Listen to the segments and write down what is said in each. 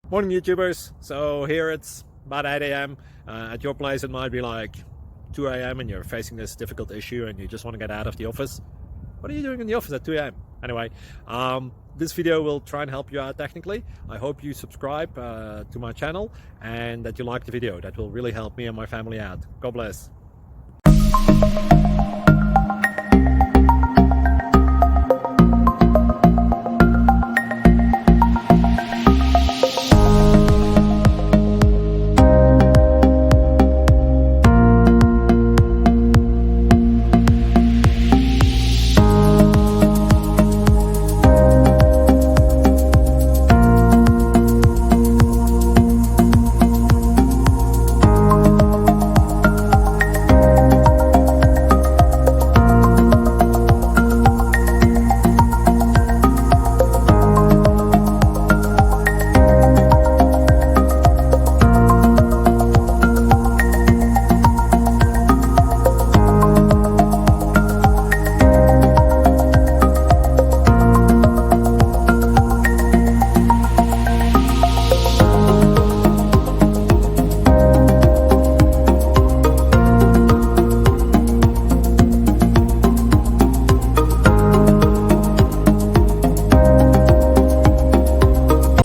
Morning YouTubers. So here it's about 8 a.m. At your place it might be like 2 a.m. and you're facing this difficult issue and you just want to get out of the office. What are you doing in the office at 2 a.m.? Anyway, this video will try and help you out technically. I hope you subscribe to my channel and that you like the video. That will really help me and my family out. God bless.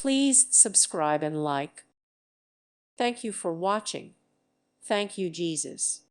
Please subscribe and like. Thank you for watching. Thank you, Jesus.